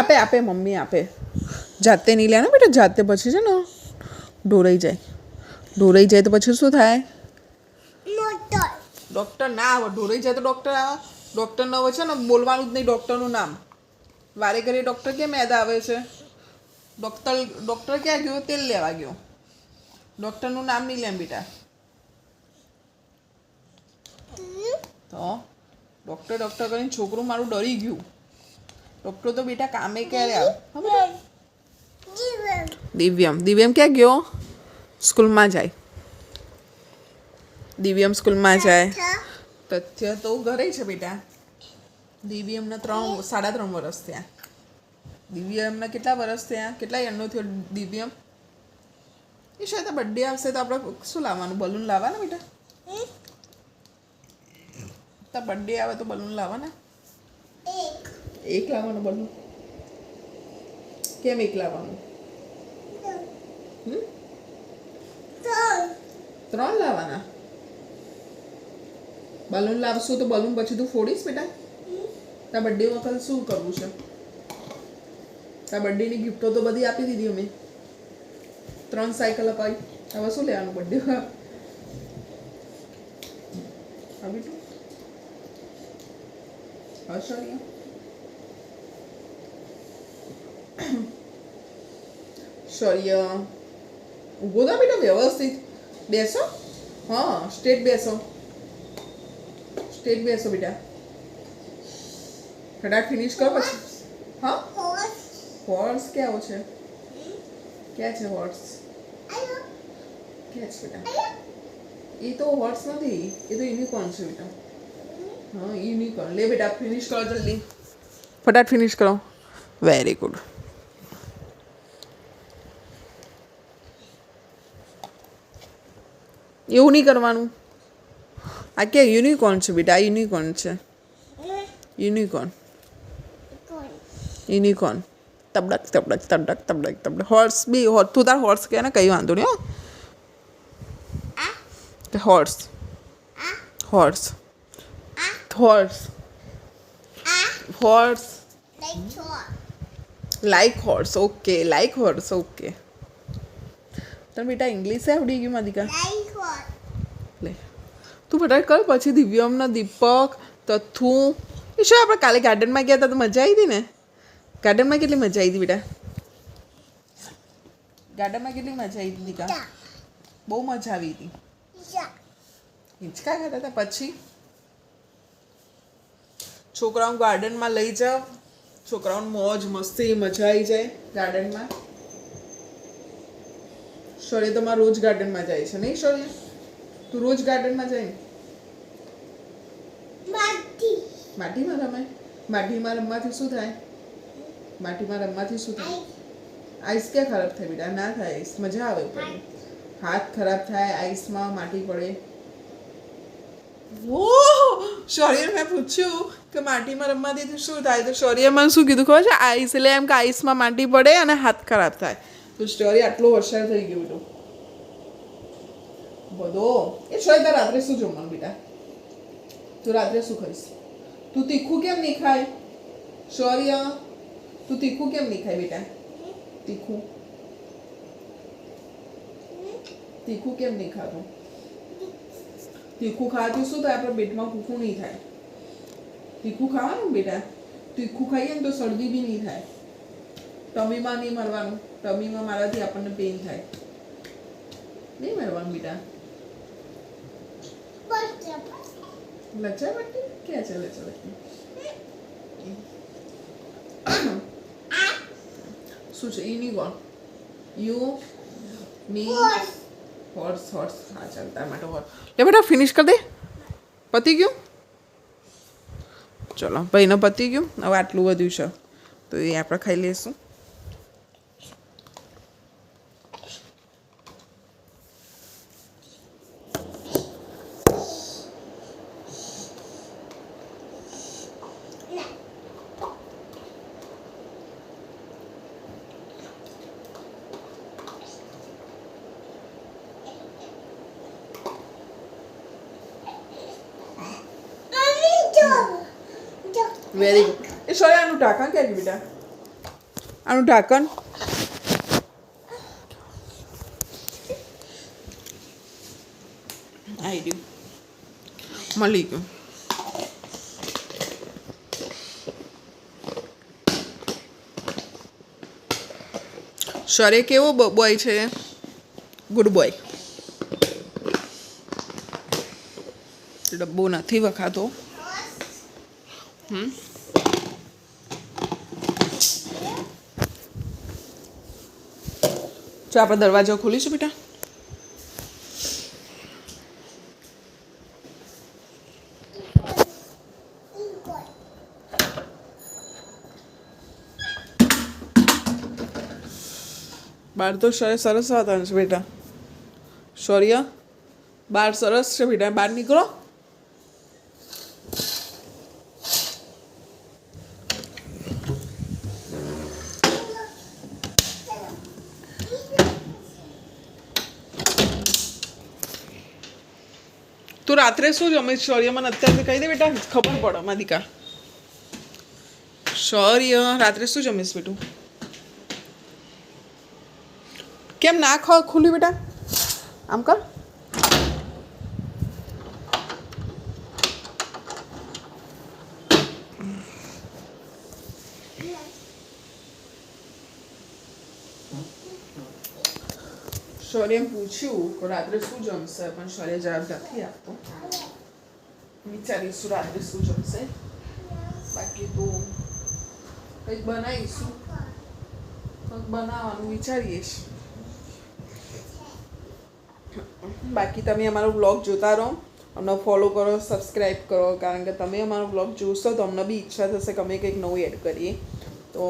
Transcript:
આપે આપે મમ્મી આપે. જાતે નહીં લે ને બેટા, જાતે પછી છે ને ઢોરાઈ જાય તો પછી શું થાય? ડૉક્ટર ના આવે. ઢોરાઈ જાય તો ડૉક્ટર આવે. ડૉક્ટરને હવે છે ને બોલવાનું જ નહીં ડૉક્ટરનું નામ. વારે ઘડીએ ડૉક્ટર કેમ યાદ આવે છે? ડૉક્ટર ક્યાં ગયો? તેલ લેવા ગયો. ડૉક્ટરનું નામ નહીં લેમ બેટા. તો ડૉક્ટર કરીને છોકરું મારું ડરી ગયું. ડૉક્ટર તો બેટા કામે ક્યારે આવે? દિવ્યમ ક્યાં ગયો? સ્કૂલમાં જાય. દિવ્યમ સ્કૂલમાં જાય. તથ્ય તો ઘરે છે બેટા. દિવ્યમને 3.5 વર્ષ થયા. દિવ્યમને કેટલા વર્ષ થયા? કેટલા યરનો થયો દિવ્યમ? એ શાયદ બર્થડે આવશે તો આપણે શું લાવવાનું? બલૂન લાવવાના બેટા? તાર બર્થડે આવે તો બલૂન લાવવાના? એક લાવવાનું બલૂન? કેમ એક લાવવાનું? 3 લાવવાના? બલૂન લાવશું તો બલૂન પછી તું ફોડીશ બેટા? તાર બર્થડે વખતે શું કરવું છે? તાર બર્થડેની ગિફ્ટો તો બધી આપી દીધી અમે. 3 સાયકલ અપાવી. હવે શું લેવાનું બર્થડે? આવી તું શૌર્ય ઊભો થા બેટા, વ્યવસ્થિત બેસો. હા, સ્ટ્રેટ બેસો બેટા. ફટાફટ ફિનિશ કરો પછી. હા, હોર્સ ક્યાં છે? ક્યાં છે હોર્સ? ક્યાં છે બેટા? એ તો હોર્સ નથી, એ તો યુનિકોર્ન છે બેટા. हाँ यूनिकॉर्न ले बेटा, फिनिश करो जल्दी, फटाफट फिनिश करो. Very good. એવું નહીં કરવાનું. આ કે યુનિકોર્ન છે બેટા, આ યુનિકોર્ન છે. યુનિકોર્ન તબડક તબડક તબડક તબડક તબડક. હોર્સ બી તું તાર હોર્સ કહે ને, કંઈ વાંધો નહીં. હો horse horse horse like horse. okay, like horse. okay. તને બેટા ઇંગ્લિશ આવડી ગયું માદિકા? લે તું ફટાફટ કર. પછી દિવ્યમને, દીપક, તથ્થુ એ શું આપણે કાલે ગાર્ડનમાં ગયા હતા તો મજા આવી હતી ને? ગાર્ડનમાં કેટલી મજા આવી હતી બેટા? ગાર્ડનમાં કેટલી મજા આવી હતી દીકા? બહુ મજા આવી હતી. હિંચકા ખાતા હતા. પછી છોકરાઓ ગાર્ડનમાં લઈ જાઓ. છોકરાઓને મોજ મસ્તી મજા આવી જાય ગાર્ડનમાં. શૌર્ય તમારે રોજ ગાર્ડનમાં જાય છે નહીં શૌર્ય? તું રોજ ગાર્ડનમાં જાય ને? માટીમાં રમે? માટીમાં રમવાથી શું થાય? માટીમાં રમવાથી શું થાય? આઈસ ક્યાં ખરાબ થાય બેટા? ના થાય આઈસ, મજા આવે પડે. હાથ ખરાબ થાય આઈસમાં, માટી પડે. શૌર્ય મેં પૂછ્યું કે માટીમાં રમવાથી શું થાય, તો શૌર્ય મને શું કીધું ખબર છે? આઈસ એટલે એમ કે આઈસમાં માટી પડે અને હાથ ખરાબ થાય. તો શૌર્ય આટલો હોશિયાર થઈ ગયો બેટો બધો. એ શૌર્ય રાત્રે શું જમવાનું બેટા? તું રાત્રે શું ખાઈશ? તું તીખું કેમ નહીં ખાય શૌર્ય? તું તીખું કેમ નહીં ખાય બેટા? તીખું કેમ નહીં ખાતું? તીખું ખાવાથી શું થાય? આપણા પેટમાં ભૂખું નહીં થાય. તીખું ખાવાનું બેટા. તીખું ખાઈએ ને તો શરદી બી નહીં થાય. ટમીમાં નહીં મરવાનું. ટમીમાં મારાથી આપણને પેઇન થાય. નહીં મરવાનું બેટા. લચ્છા પટ્ટી ક્યાં છે? લચ્છા પટ્ટી શું છે? યુનિકોર્ન. હોર્સ. હા ચાલ, તાર માટે હોર્સ. લે બેટા ફિનિશ કરી દે. પતી ગયું? ચલો ભાઈને પતી ગયું. હવે આટલું વધ્યું છે તો એ આપણે ખાઈ લઈશું. Very good. એ શૌર્યનું ઢાંકણ ક્યાં ગયું બેટા? આનું ઢાંકણ આવી ગયું, મળી ગયું. સરે કેવો બોય છે? Good boy. ડબ્બો નથી વખાતો. જો આપણે દરવાજો ખોલીશું બેટા. બહાર તો સરસ વાતાવરણ છે બેટા. શૌર્ય, બહાર સરસ છે બેટા, બહાર નીકળો. તું રાત્રે શું જમીશ શૌર્ય? મને અત્યારે કહી દે બેટા, ખબર પડે માદિકા. શૌર્ય, રાત્રે શું જમીશ બેટું? કેમ ના ખુલ્લી બેટા? આમ કર. શૌર્ય પૂછ્યું કે રાત્રે શું જમશે, પણ શૌર્ય જવાબ નથી આપતો. વિચારીશું રાત્રે શું જમશે. બાકી તો કંઈક બનાવીશું, કંઈક બનાવવાનું વિચારીએ છીએ. બાકી તમે અમારો બ્લોગ જોતા રહો, અમને ફોલો કરો, સબસ્ક્રાઈબ કરો, કારણ કે તમે અમારો બ્લોગ જોશો તો અમને બી ઈચ્છા થશે કે અમે કંઈક નવું એડ કરીએ. તો